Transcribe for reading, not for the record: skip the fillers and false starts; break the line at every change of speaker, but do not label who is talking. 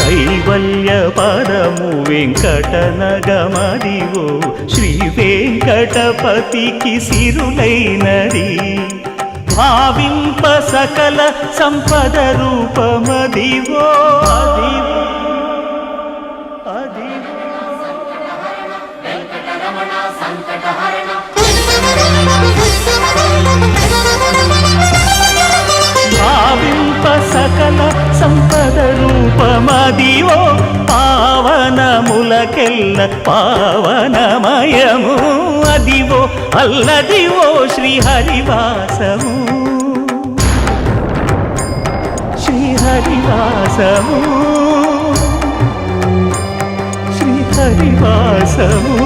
కైవల్య పదము వెంకటనగమదివో శ్రీ వెంకటపతికి సిరులైనది భావింప సకల సంపద రూపమదివో అదివో భావింప సకల సంపద రూపమదివో పావనములకెల్ల పావనమయము అదివో అల్లదివో శ్రీహరివాసము శ్రీహరివాసము శ్రీహరివాసము